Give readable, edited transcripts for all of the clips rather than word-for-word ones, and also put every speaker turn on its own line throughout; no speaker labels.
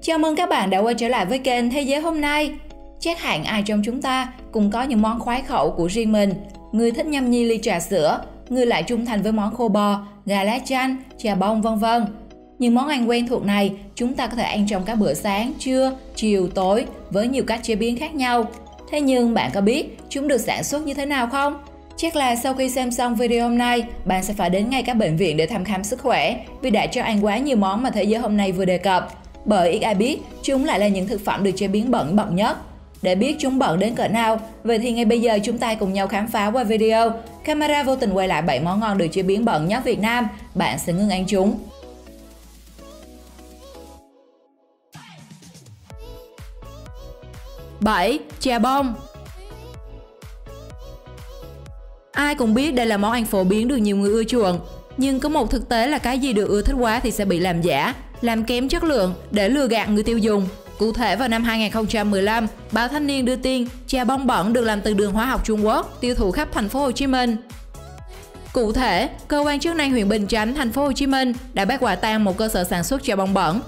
Chào mừng các bạn đã quay trở lại với kênh Thế giới hôm nay. Chắc hẳn ai trong chúng ta cũng có những món khoái khẩu của riêng mình. Người thích nhâm nhi ly trà sữa, người lại trung thành với món khô bò, gà lá chanh, chà bông vân vân. Những món ăn quen thuộc này chúng ta có thể ăn trong các bữa sáng, trưa, chiều, tối với nhiều cách chế biến khác nhau. Thế nhưng bạn có biết chúng được sản xuất như thế nào không? Chắc là sau khi xem xong video hôm nay, bạn sẽ phải đến ngay các bệnh viện để thăm khám sức khỏe vì đã cho ăn quá nhiều món mà Thế giới hôm nay vừa đề cập. Bởi ít ai biết, chúng lại là những thực phẩm được chế biến bẩn nhất. Để biết chúng bẩn đến cỡ nào, vậy thì ngay bây giờ chúng ta cùng nhau khám phá qua video. Camera vô tình quay lại 7 món ngon được chế biến bẩn nhất Việt Nam, bạn sẽ ngưng ăn chúng. 7. Chà bông. Ai cũng biết đây là món ăn phổ biến được nhiều người ưa chuộng, nhưng có một thực tế là cái gì được ưa thích quá thì sẽ bị làm giả, làm kém chất lượng để lừa gạt người tiêu dùng. Cụ thể vào năm 2015, báo Thanh niên đưa tin chà bông bẩn được làm từ đường hóa học Trung Quốc tiêu thụ khắp thành phố Hồ Chí Minh. Cụ thể, cơ quan chức năng huyện Bình Chánh, thành phố Hồ Chí Minh đã bắt quả tang một cơ sở sản xuất chà bông bẩn.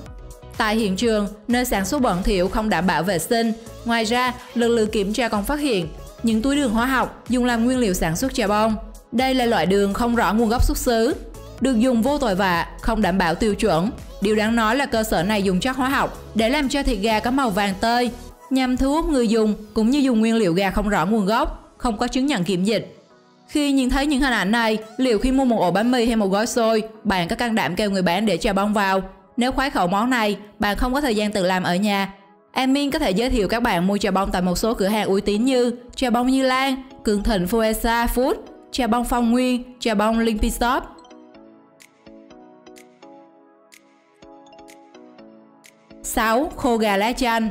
Tại hiện trường, nơi sản xuất bẩn thỉu không đảm bảo vệ sinh. Ngoài ra, lực lượng kiểm tra còn phát hiện những túi đường hóa học dùng làm nguyên liệu sản xuất chà bông. Đây là loại đường không rõ nguồn gốc xuất xứ, được dùng vô tội vạ, không đảm bảo tiêu chuẩn. Điều đáng nói là cơ sở này dùng chất hóa học để làm cho thịt gà có màu vàng tơi, nhằm thu hút người dùng, cũng như dùng nguyên liệu gà không rõ nguồn gốc, không có chứng nhận kiểm dịch. Khi nhìn thấy những hình ảnh này, liệu khi mua một ổ bánh mì hay một gói xôi, bạn có can đảm kêu người bán để chà bông vào? Nếu khoái khẩu món này, bạn không có thời gian tự làm ở nhà, admin có thể giới thiệu các bạn mua chà bông tại một số cửa hàng uy tín như Trà bông Như Lan, Cường Thịnh Fuesa Food, Trà bông Phong Nguyên, Trà bông Limpy Shop. 6. Khô gà lá chanh.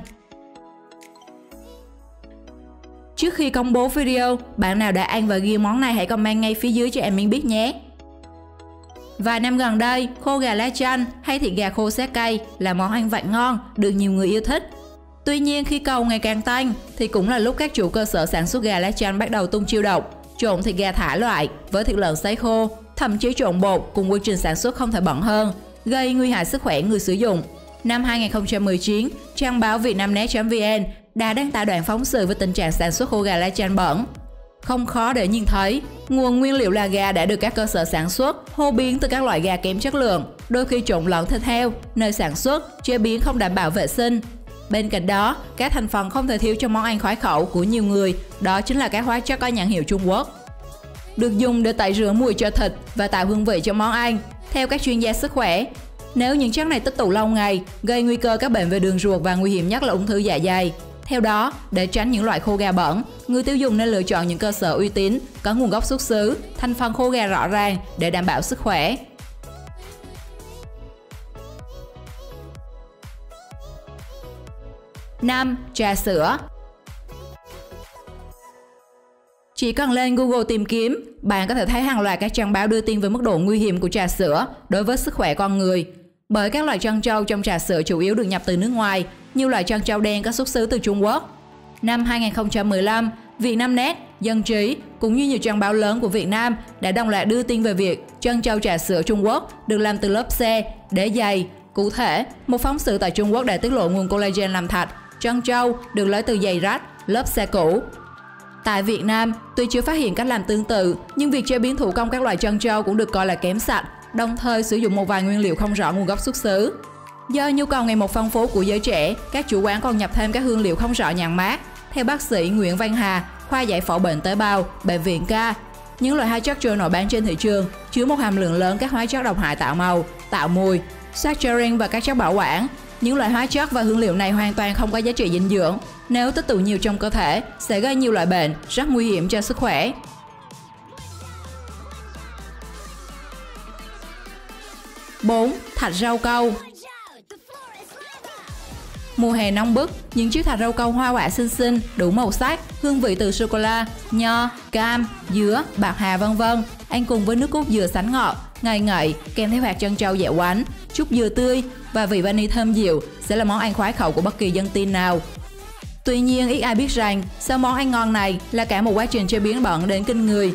Trước khi công bố video, bạn nào đã ăn và ghi món này hãy comment ngay phía dưới cho admin biết nhé. Vài năm gần đây, khô gà lá chanh hay thịt gà khô xé cây là món ăn vặt ngon được nhiều người yêu thích. Tuy nhiên khi cầu ngày càng tăng thì cũng là lúc các chủ cơ sở sản xuất gà lá chanh bắt đầu tung chiêu độc, trộn thịt gà thả loại với thịt lợn sấy khô, thậm chí trộn bột cùng quy trình sản xuất không thể bẩn hơn, gây nguy hại sức khỏe người sử dụng. Năm 2019, trang báo vietnamnet.vn đã đăng tải đoạn phóng sự về tình trạng sản xuất khô gà lá chanh bẩn. Không khó để nhìn thấy, nguồn nguyên liệu là gà đã được các cơ sở sản xuất hô biến từ các loại gà kém chất lượng, đôi khi trộn lẫn thịt heo, nơi sản xuất, chế biến không đảm bảo vệ sinh. Bên cạnh đó, các thành phần không thể thiếu trong món ăn khoái khẩu của nhiều người, đó chính là các hóa chất có nhãn hiệu Trung Quốc. Được dùng để tẩy rửa mùi cho thịt và tạo hương vị cho món ăn. Theo các chuyên gia sức khỏe, nếu những chất này tích tụ lâu ngày, gây nguy cơ các bệnh về đường ruột và nguy hiểm nhất là ung thư dạ dày. Theo đó, để tránh những loại khô gà bẩn, người tiêu dùng nên lựa chọn những cơ sở uy tín, có nguồn gốc xuất xứ, thành phần khô gà rõ ràng để đảm bảo sức khỏe. 5. Trà sữa. Chỉ cần lên Google tìm kiếm, bạn có thể thấy hàng loạt các trang báo đưa tin về mức độ nguy hiểm của trà sữa đối với sức khỏe con người. Bởi các loại trân châu trong trà sữa chủ yếu được nhập từ nước ngoài, nhiều loại trân châu đen có xuất xứ từ Trung Quốc. Năm 2015, Vietnamnet, Dân trí cũng như nhiều trang báo lớn của Việt Nam đã đồng loạt đưa tin về việc trân châu trà sữa Trung Quốc được làm từ lớp xe, đế giày. Cụ thể, một phóng sự tại Trung Quốc đã tiết lộ nguồn collagen làm thạch trân châu được lấy từ giày rách, lớp xe cũ. Tại Việt Nam, tuy chưa phát hiện cách làm tương tự, nhưng việc chế biến thủ công các loại trân châu cũng được coi là kém sạch, đồng thời sử dụng một vài nguyên liệu không rõ nguồn gốc xuất xứ. Do nhu cầu ngày một phong phú của giới trẻ, các chủ quán còn nhập thêm các hương liệu không rõ nhãn mác. Theo bác sĩ Nguyễn Văn Hà, khoa giải phẫu bệnh tế bào, bệnh viện K, những loại hóa chất trôi nổi bán trên thị trường chứa một hàm lượng lớn các hóa chất độc hại tạo màu, tạo mùi, saccharin và các chất bảo quản. Những loại hóa chất và hương liệu này hoàn toàn không có giá trị dinh dưỡng. Nếu tích tụ nhiều trong cơ thể, sẽ gây nhiều loại bệnh, rất nguy hiểm cho sức khỏe. 4. Thạch rau câu. Mùa hè nóng bức, những chiếc thạch rau câu hoa quả xinh xinh, đủ màu sắc, hương vị từ sô cô la, nho, cam, dứa, bạc hà vân vân, ăn cùng với nước cốt dừa sánh ngọt, ngậy ngậy, kèm theo hạt trân châu dẻo quánh, chút dừa tươi và vị vani thơm dịu sẽ là món ăn khoái khẩu của bất kỳ dân teen nào. Tuy nhiên, ít ai biết rằng sau món ăn ngon này là cả một quá trình chế biến bẩn đến kinh người.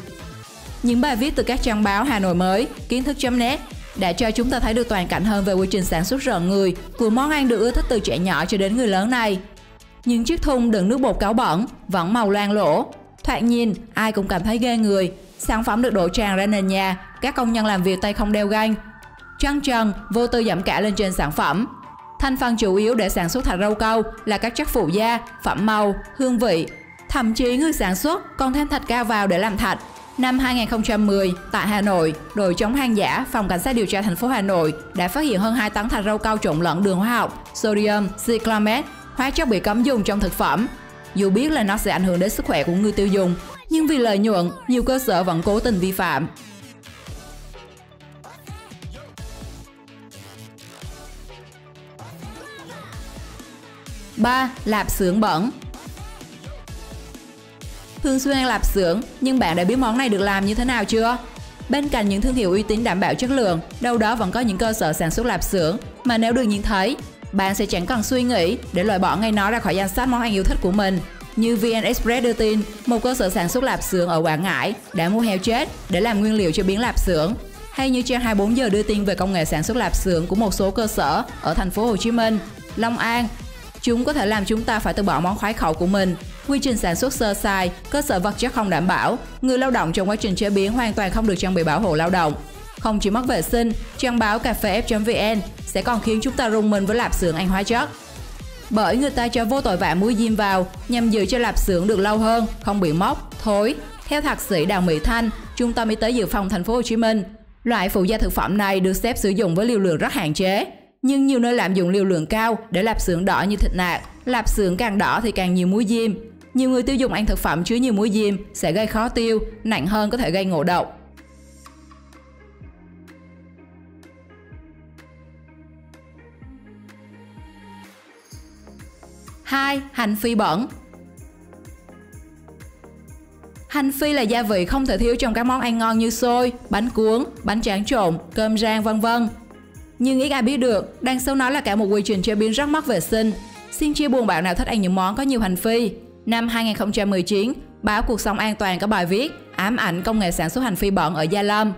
Những bài viết từ các trang báo Hà Nội Mới, Kiến thức.net đã cho chúng ta thấy được toàn cảnh hơn về quy trình sản xuất rợn người của món ăn được ưa thích từ trẻ nhỏ cho đến người lớn này. Những chiếc thùng đựng nước bột cáo bẩn vẫn màu loang lỗ, thoạt nhìn ai cũng cảm thấy ghê người. Sản phẩm được đổ tràn ra nền nhà, các công nhân làm việc tay không đeo găng, chân trần vô tư dẫm cả lên trên sản phẩm. Thành phần chủ yếu để sản xuất thạch rau câu là các chất phụ gia, phẩm màu, hương vị. Thậm chí người sản xuất còn thêm thạch cao vào để làm thạch. Năm 2010, tại Hà Nội, đội chống hàng giả Phòng Cảnh sát điều tra thành phố Hà Nội đã phát hiện hơn 2 tấn thạch rau câu trộn lẫn đường hóa học, sodium cyclamate, hóa chất bị cấm dùng trong thực phẩm. Dù biết là nó sẽ ảnh hưởng đến sức khỏe của người tiêu dùng, nhưng vì lợi nhuận, nhiều cơ sở vẫn cố tình vi phạm. 3. Lạp xưởng bẩn. Thường xuyên ăn lạp xưởng, nhưng bạn đã biết món này được làm như thế nào chưa? Bên cạnh những thương hiệu uy tín đảm bảo chất lượng, đâu đó vẫn có những cơ sở sản xuất lạp xưởng mà nếu được nhìn thấy, bạn sẽ chẳng cần suy nghĩ để loại bỏ ngay nó ra khỏi danh sách món ăn yêu thích của mình. Như VN Express đưa tin, một cơ sở sản xuất lạp xưởng ở Quảng Ngãi đã mua heo chết để làm nguyên liệu chế biến lạp xưởng. Hay như trang 24 giờ đưa tin về công nghệ sản xuất lạp xưởng của một số cơ sở ở thành phố Hồ Chí Minh, Long An. Chúng có thể làm chúng ta phải từ bỏ món khoái khẩu của mình. Quy trình sản xuất sơ sài, cơ sở vật chất không đảm bảo, người lao động trong quá trình chế biến hoàn toàn không được trang bị bảo hộ lao động. Không chỉ mất vệ sinh, trang báo cafef.vn sẽ còn khiến chúng ta rùng mình với lạp xưởng ăn hóa chất. Bởi người ta cho vô tội vạ muối diêm vào nhằm giữ cho lạp xưởng được lâu hơn, không bị mốc, thối. Theo thạc sĩ Đào Mỹ Thanh, Trung tâm Y tế Dự phòng thành phố Hồ Chí Minh, loại phụ gia thực phẩm này được phép sử dụng với liều lượng rất hạn chế. Nhưng nhiều nơi lạm dụng liều lượng cao để lạp xưởng đỏ như thịt nạc, lạp xưởng càng đỏ thì càng nhiều muối diêm. Nhiều người tiêu dùng ăn thực phẩm chứa nhiều muối diêm sẽ gây khó tiêu, nặng hơn có thể gây ngộ độc. 2. Hành phi bẩn. Hành phi là gia vị không thể thiếu trong các món ăn ngon như xôi, bánh cuốn, bánh tráng trộn, cơm rang vân vân. Nhưng ít ai biết được, đằng sau nó là cả một quy trình chế biến rất mất vệ sinh. Xin chia buồn bạn nào thích ăn những món có nhiều hành phi. Năm 2019, báo Cuộc Sống An Toàn có bài viết ám ảnh công nghệ sản xuất hành phi bẩn ở Gia Lâm.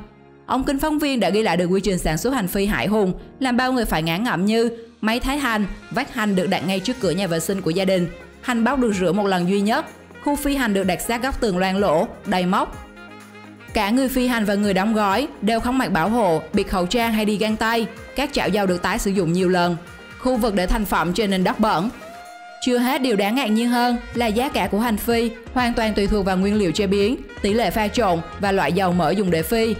Ông kinh phóng viên đã ghi lại được quy trình sản xuất hành phi hải hùng, làm bao người phải ngán ngẩm như máy thái hành, vách hành được đặt ngay trước cửa nhà vệ sinh của gia đình, hành bóc được rửa một lần duy nhất, khu phi hành được đặt sát góc tường loang lỗ, đầy mốc. Cả người phi hành và người đóng gói đều không mặc bảo hộ, bịt khẩu trang hay đi găng tay, các chảo dầu được tái sử dụng nhiều lần, khu vực để thành phẩm trên nền đất bẩn. Chưa hết, điều đáng ngạc nhiên hơn là giá cả của hành phi hoàn toàn tùy thuộc vào nguyên liệu chế biến, tỷ lệ pha trộn và loại dầu mỡ dùng để phi.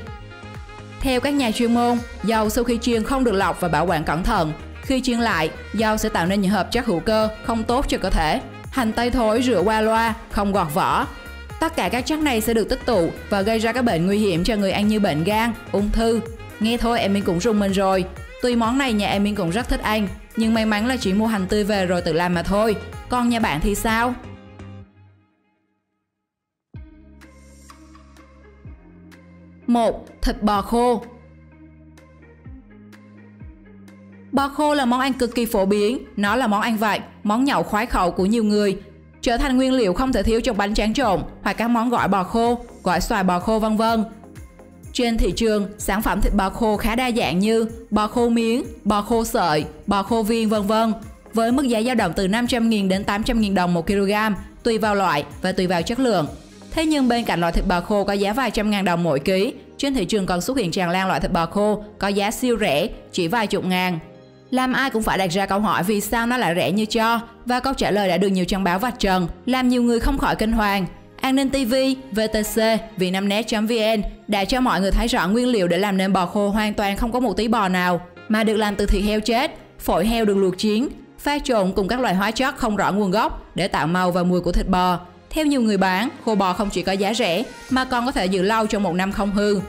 Theo các nhà chuyên môn, dầu sau khi chiên không được lọc và bảo quản cẩn thận. Khi chiên lại, dầu sẽ tạo nên những hợp chất hữu cơ không tốt cho cơ thể. Hành tây thối rửa qua loa, không gọt vỏ. Tất cả các chất này sẽ được tích tụ và gây ra các bệnh nguy hiểm cho người ăn như bệnh gan, ung thư. Nghe thôi em Minh cũng rùng mình rồi. Tuy món này nhà em Minh cũng rất thích ăn, nhưng may mắn là chỉ mua hành tươi về rồi tự làm mà thôi. Còn nhà bạn thì sao? 1. Thịt bò khô. Bò khô là món ăn cực kỳ phổ biến, nó là món ăn vặt, món nhậu khoái khẩu của nhiều người, trở thành nguyên liệu không thể thiếu trong bánh tráng trộn hoặc các món gỏi bò khô, gỏi xoài bò khô vân vân. Trên thị trường, sản phẩm thịt bò khô khá đa dạng như bò khô miếng, bò khô sợi, bò khô viên vân vân, với mức giá dao động từ 500.000 đến 800.000 đồng 1 kg, tùy vào loại và tùy vào chất lượng. Thế nhưng bên cạnh loại thịt bò khô có giá vài trăm ngàn đồng mỗi ký, trên thị trường còn xuất hiện tràn lan loại thịt bò khô có giá siêu rẻ, chỉ vài chục ngàn. Làm ai cũng phải đặt ra câu hỏi vì sao nó lại rẻ như cho, và câu trả lời đã được nhiều trang báo vạch trần, làm nhiều người không khỏi kinh hoàng. An ninh TV, VTC, Vietnamnet.vn đã cho mọi người thấy rõ nguyên liệu để làm nên bò khô hoàn toàn không có một tí bò nào, mà được làm từ thịt heo chết, phổi heo được luộc chín, pha trộn cùng các loại hóa chất không rõ nguồn gốc để tạo màu và mùi của thịt bò. Theo nhiều người bán, khô bò không chỉ có giá rẻ mà còn có thể giữ lâu trong một năm không hư.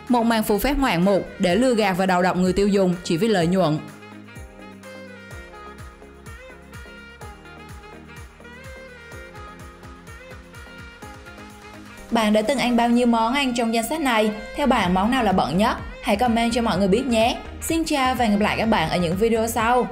Một màn phù phép ngoạn mục để lừa gạt và đầu độc người tiêu dùng chỉ vì lợi nhuận. Bạn đã từng ăn bao nhiêu món ăn trong danh sách này? Theo bạn món nào là bận nhất? Hãy comment cho mọi người biết nhé. Xin chào và hẹn gặp lại các bạn ở những video sau.